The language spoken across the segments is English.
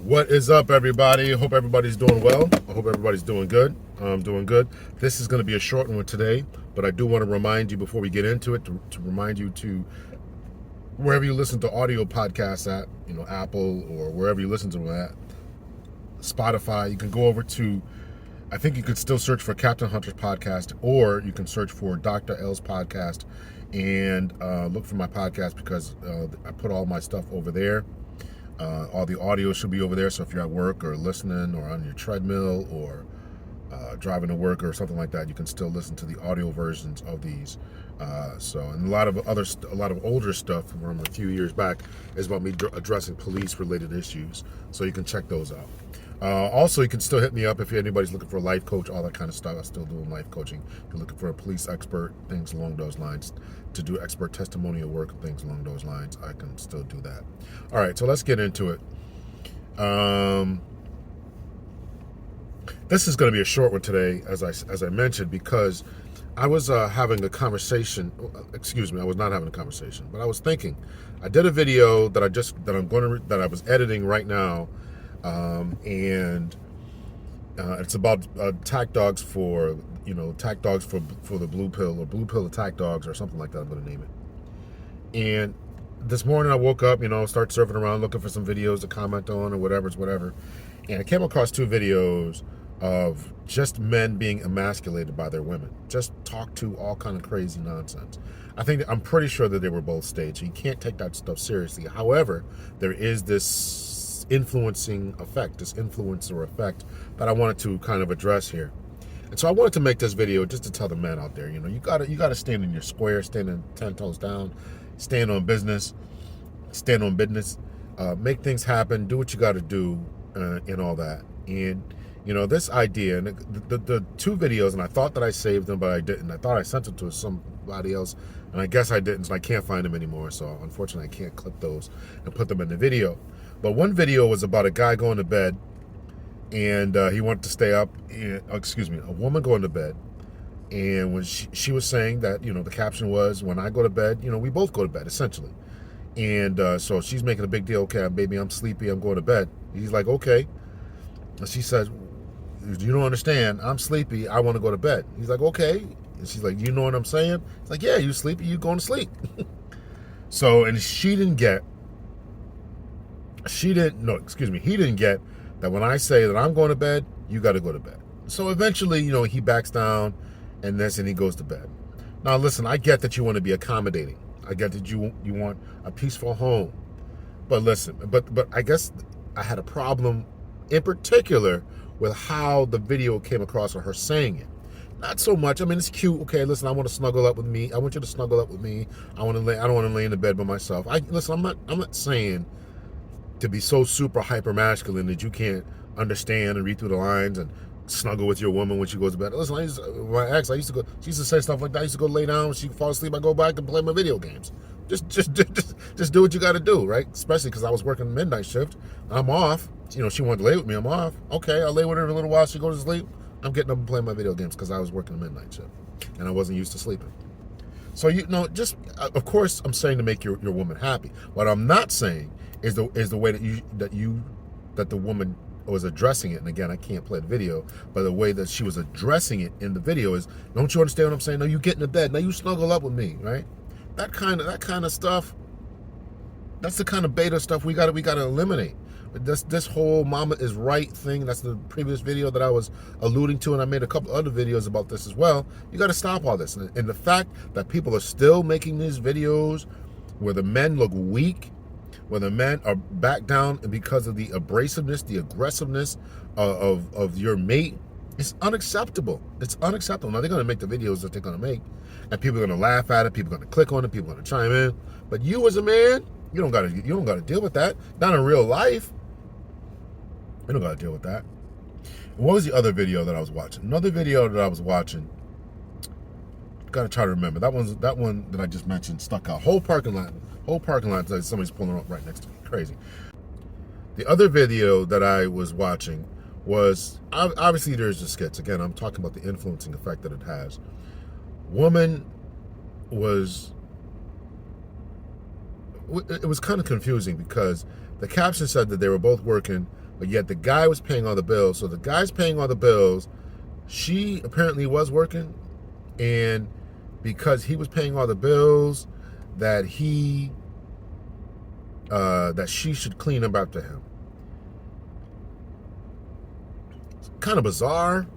What is up, everybody? Hope everybody's doing well. I hope everybody's doing good. I'm doing good. This is going to be a short one today, but I do want to remind you before we get into it to remind you to wherever you listen to audio podcasts at, Apple or wherever you listen to them at, Spotify. You can go over to, I think you could still search for Captain Hunter's podcast, or you can search for Dr. L's podcast and look for my podcast because I put all my stuff over there. All the audio should be over there, so if you're at work or listening or on your treadmill or driving to work or something like that, you can still listen to the audio versions of these. And a lot of older stuff from a few years back is about me addressing police-related issues, so you can check those out. Also, you can still hit me up if anybody's looking for a life coach, all that kind of stuff. I'm still doing life coaching. If you're looking for a police expert, things along those lines, to do expert testimonial work, things along those lines, I can still do that. All right, so let's get into it. This is going to be a short one today, as I mentioned, because I was having a conversation. Excuse me, I was not having a conversation, but I was thinking. I did a video that I was editing right now. And it's about attack dogs for the blue pill or blue pill attack dogs or something like that. I'm going to name it. And this morning I woke up, start surfing around looking for some videos to comment on or whatever. And I came across two videos of just men being emasculated by their women, just talk to all kind of crazy nonsense. I'm pretty sure that they were both staged. So you can't take that stuff seriously. However, there is this influencer effect that I wanted to kind of address here. And so I wanted to make this video just to tell the men out there, you gotta stand in your square, stand in 10 toes down, stand on business, make things happen, do what you gotta do, and all that. And this idea, and the two videos, and I thought that I saved them, but I didn't. I thought I sent them to somebody else, and I guess I didn't, so I can't find them anymore. So unfortunately, I can't clip those and put them in the video. But one video was about a guy going to bed, and he wanted to stay up. A woman going to bed, and when she was saying that, the caption was, "When I go to bed, we both go to bed," essentially. And so she's making a big deal. Okay, baby, I'm sleepy. I'm going to bed. He's like, okay. And she says, "You don't understand. I'm sleepy. I want to go to bed." He's like, okay. And she's like, "You know what I'm saying?" It's like, "Yeah, you sleepy. You going to sleep." So, and he didn't get that when I say that I'm going to bed, you got to go to bed. So eventually, he backs down and he goes to bed. Now, listen, I get that you want to be accommodating. I get that you want a peaceful home. But listen, but I guess I had a problem in particular with how the video came across or her saying it. Not so much. I mean, it's cute. Okay, listen, I want to snuggle up with me. I want you to snuggle up with me. I don't want to lay in the bed by myself. I'm not saying to be so super hyper masculine that you can't understand and read through the lines and snuggle with your woman when she goes to bed. Listen, she used to say stuff like that. I used to go lay down. When she fall asleep, I go back and play my video games. Just do what you got to do, right? Especially because I was working midnight shift. I'm off. She wanted to lay with me. I'm off. Okay, I'll lay with her a little while. She goes to sleep. I'm getting up and playing my video games because I was working a midnight shift and I wasn't used to sleeping. So of course, I'm saying to make your woman happy. What I'm not saying is the way that the woman was addressing it. And again, I can't play the video, but the way that she was addressing it in the video is, "Don't you understand what I'm saying? No, you get in the bed. Now you snuggle up with me," right? That kind of stuff. That's the kind of beta stuff we got to eliminate. This whole "mama is right" thing. That's the previous video that I was alluding to, and I made a couple other videos about this as well. You got to stop all this, and the fact that people are still making these videos where the men look weak, where the men are back down because of the abrasiveness, the aggressiveness of your mate, it's unacceptable. It's unacceptable. Now, they're going to make the videos that they're going to make, and people are going to laugh at it. People are going to click on it. People are going to chime in. But you, as a man, you don't got to deal with that. Not in real life. You don't got to deal with that. And what was the other video that I was watching? Another video that I was watching. Got to try to remember. That one that I just mentioned stuck out. Whole parking lot. Somebody's pulling up right next to me. Crazy. The other video that I was watching was, obviously there's the skits. Again, I'm talking about the influencing effect that it has. Woman was, it was kind of confusing because the caption said that they were both working but yet the guy was paying all the bills. So the guy's paying all the bills. She apparently was working, and because he was paying all the bills, that she should clean up after him. It's kind of bizarre.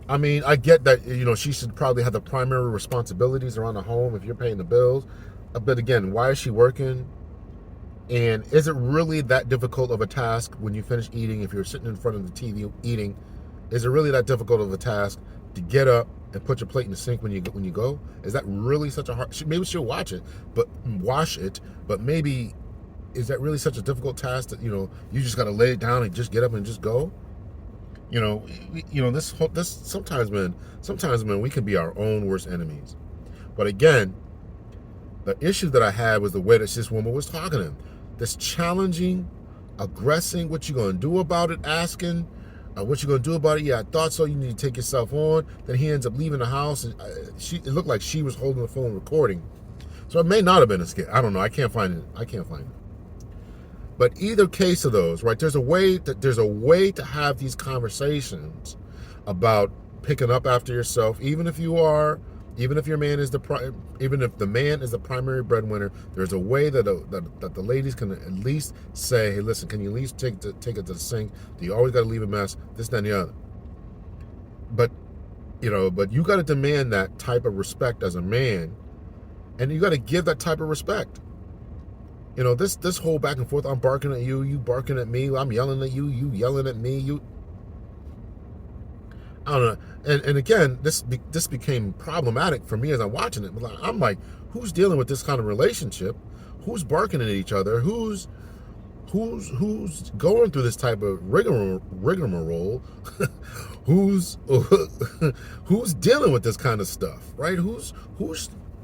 I mean, I get that, she should probably have the primary responsibilities around the home if you're paying the bills. But again, why is she working? And is it really that difficult of a task when you finish eating, if you're sitting in front of the TV eating, is it really that difficult of a task to get up and put your plate in the sink when you go? Is that really such a hard? Maybe she'll wash it, but maybe is that really such a difficult task that you just got to lay it down and just get up and just go? This sometimes, man, we can be our own worst enemies. But again, the issue that I had was the way that this woman was talking to him. This challenging, aggressing, what you gonna do about it, asking, what you gonna do about it? Yeah, I thought so. You need to take yourself on. Then he ends up leaving the house, and it looked like she was holding the phone recording. So it may not have been a skit. I don't know. I can't find it. But either case of those, right? There's a way to have these conversations about picking up after yourself, even if your man is even if the man is the primary breadwinner. There's a way that the ladies can at least say, hey, listen, can you at least take it to the sink? Do you always got to leave a mess? This, that, and the other. But you got to demand that type of respect as a man, and you got to give that type of respect. This whole back and forth, I'm barking at you, you barking at me, I'm yelling at you, you yelling at me, I don't know. And again, this became problematic for me as I'm watching it. I'm like, who's dealing with this kind of relationship? Who's barking at each other? Who's going through this type of rigmarole? who's dealing with this kind of stuff, right? Who's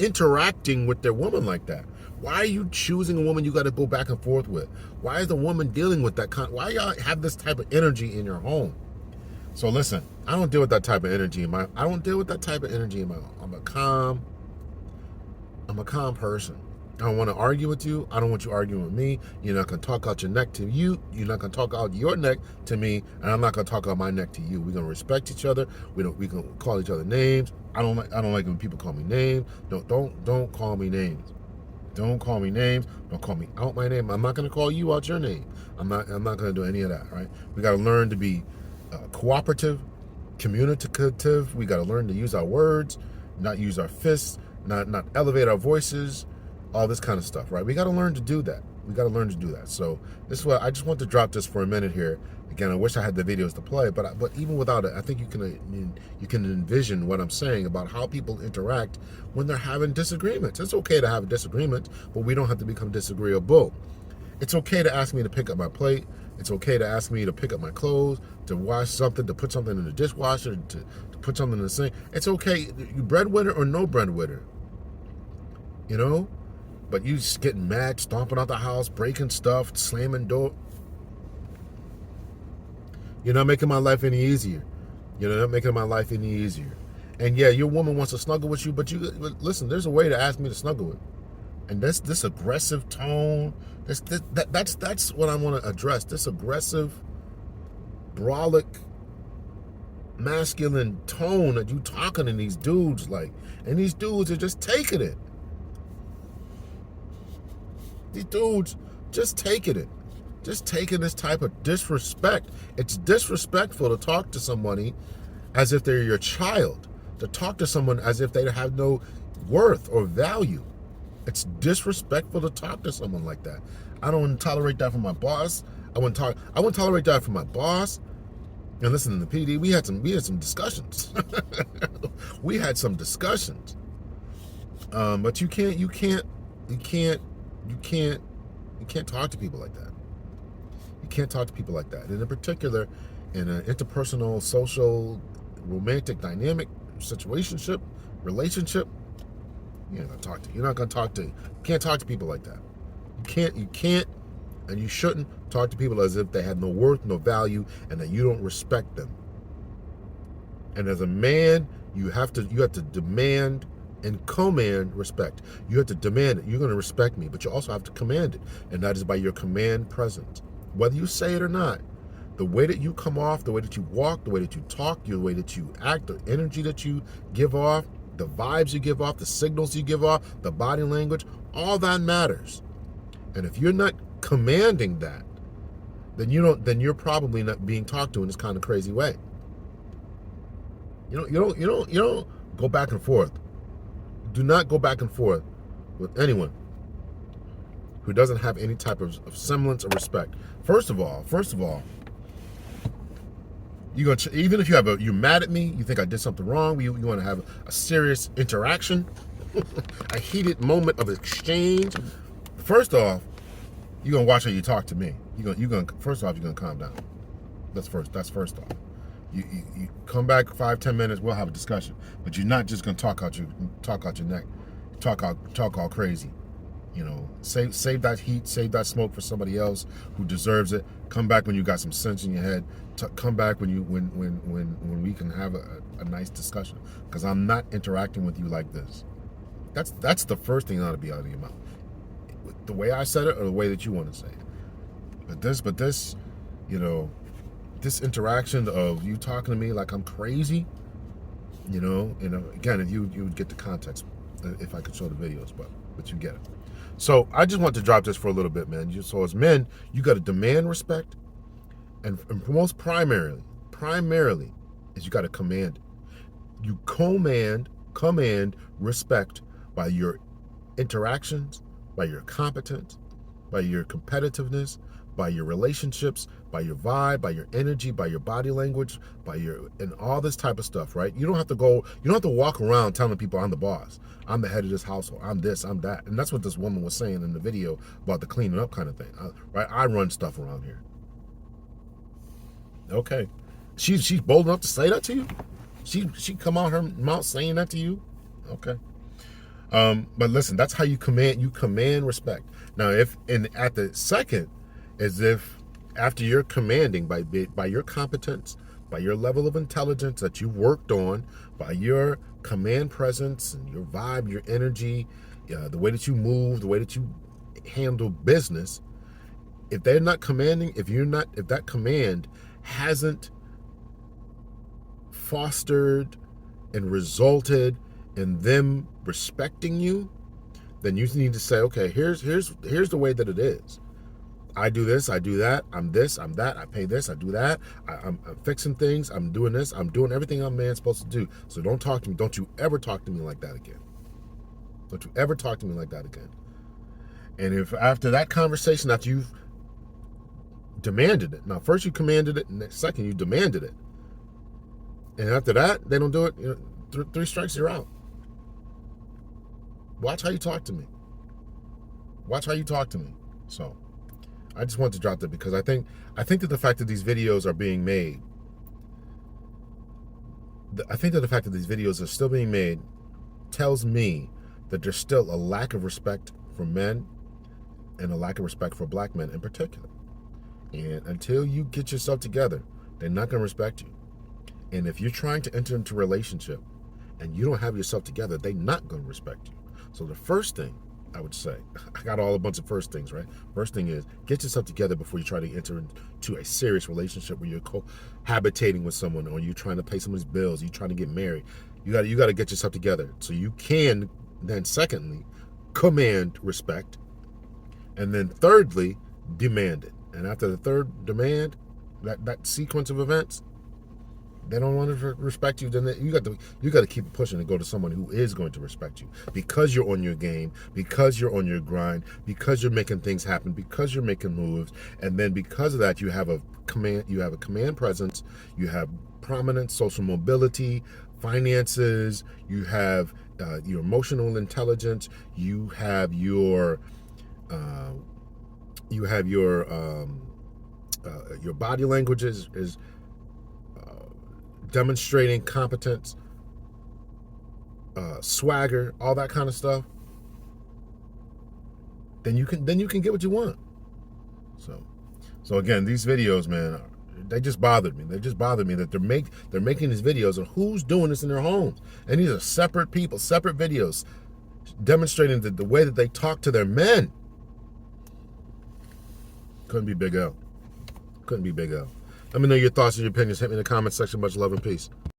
interacting with their woman like that? Why are you choosing a woman you got to go back and forth with? Why is the woman dealing with that why y'all have this type of energy in your home? So listen, I don't deal with that type of energy in my home. I'm a calm person. I don't want to argue with you. I don't want you arguing with me. You're not going to talk out your neck to you. You're not going to talk out your neck to me, and I'm not going to talk out my neck to you. We're going to respect each other. We can call each other names. I don't like when people call me names. Don't call me names. Don't call me names. Don't call me out my name. I'm not going to call you out your name. I'm not going to do any of that, right? We got to learn to be cooperative, communicative. We got to learn to use our words, not use our fists, not elevate our voices, all this kind of stuff, right? We got to learn to do that. So this is what I just want to drop this for a minute here. Again, I wish I had the videos to play, but even without it, I think you can envision what I'm saying about how people interact when they're having disagreements. It's okay to have a disagreement, but we don't have to become disagreeable. It's okay to ask me to pick up my plate. It's okay to ask me to pick up my clothes, to wash something, to put something in the dishwasher, to put something in the sink. It's okay, you breadwinner or no breadwinner, But you just getting mad, stomping out the house, breaking stuff, slamming door. You're not making my life any easier. And yeah, your woman wants to snuggle with you, but listen, there's a way to ask me to snuggle with. And this aggressive tone, that's what I want to address. This aggressive, brolic, masculine tone that you talking to these dudes like, and these dudes are just taking it. These dudes just taking it. Just taking this type of disrespect. It's disrespectful to talk to somebody as if they're your child. To talk to someone as if they have no worth or value. It's disrespectful to talk to someone like that. I don't tolerate that from my boss. I wouldn't tolerate that from my boss. And listen, to the PD, we had some discussions. We had some discussions. But you can't talk to people like that. You can't talk to people like that. And in particular, in an interpersonal, social, romantic, dynamic relationship, you're not gonna talk to. You can't talk to people like that. You can't, and you shouldn't talk to people as if they had no worth, no value, and that you don't respect them. And as a man, you have to demand and command respect. You have to demand it. You're going to respect me, but you also have to command it, and that is by your command presence. whether you say it or not, the way that you come off, the way that you walk, the way that you talk, the way that you act, the energy that you give off, the vibes you give off, the signals you give off, the body language, all that matters. And if you're not commanding that, then you're probably not being talked to in this kind of crazy way. You don't go back and forth. Do not go back and forth with anyone who doesn't have any type of semblance of respect. First of all, even if you're mad at me, you think I did something wrong, you want to have a serious interaction, a heated moment of exchange. First off, you're gonna watch how you talk to me. First off, you're gonna calm down. That's first off. You come back 5-10 minutes, we'll have a discussion. But you're not just gonna talk out your neck, talk all crazy. Save that heat, save that smoke for somebody else who deserves it. Come back when you got some sense in your head. Come back when we can have a nice discussion. Because I'm not interacting with you like this. That's the first thing that ought to be out of your mouth. The way I said it or the way that you want to say it. But this, this interaction of you talking to me like I'm crazy, again, if you would get the context if I could show the videos, but you get it. So I just want to drop this for a little bit, man. So as men, you got to demand respect, and most primarily is you got to command it. You command respect by your interactions, by your competence, by your competitiveness, by your relationships, by your vibe, by your energy, by your body language, and all this type of stuff, right? You don't have to walk around telling people I'm the boss. I'm the head of this household. I'm this, I'm that. And that's what this woman was saying in the video about the cleaning up kind of thing, right? I run stuff around here. Okay. She's bold enough to say that to you? She come out her mouth saying that to you? Okay. But listen, that's how you command respect. Now, at the second, as if after you're commanding by your competence, by your level of intelligence that you worked on, by your command presence and your vibe, your energy, the way that you move, the way that you handle business, if they're not commanding, if that command hasn't fostered and resulted in them respecting you, then you need to say, okay, here's the way that it is. I do this, I do that, I'm this, I'm that, I pay this, I do that, I'm fixing things, I'm doing this, I'm doing everything a man's supposed to do. So don't talk to me. Don't you ever talk to me like that again. Don't you ever talk to me like that again. And if after that conversation, after you've demanded it, now first you commanded it, and then second you demanded it, and after that they don't do it, 3 strikes, you're out. Watch how you talk to me. Watch how you talk to me. So I just want to drop that because I think that the fact that these videos are being made, I think that the fact that these videos are still being made tells me that there's still a lack of respect for men and a lack of respect for black men in particular. And until you get yourself together, they're not going to respect you. And if you're trying to enter into a relationship and you don't have yourself together, they're not going to respect you. So the first thing I would say, I got a bunch of first things, right? First thing is get yourself together before you try to enter into a serious relationship where you're cohabitating with someone, or you're trying to pay someone's bills, you're trying to get married. You got to get yourself together so you can then secondly command respect, and then thirdly demand it. And after the third demand, that sequence of events, they don't want to respect you, then you got to keep pushing and go to someone who is going to respect you, because you're on your game, because you're on your grind, because you're making things happen, because you're making moves, and then because of that you have a command presence, you have prominence, social mobility, finances, you have your emotional intelligence, you have your body language is demonstrating competence, swagger, all that kind of stuff, then you can get what you want. So again, these videos, man, they just bothered me. They just bothered me that they're making these videos of who's doing this in their homes, and these are separate people, separate videos demonstrating the way that they talk to their men. Couldn't be Big L. Couldn't be Big L. Let me know your thoughts and your opinions. Hit me in the comment section. Much love and peace.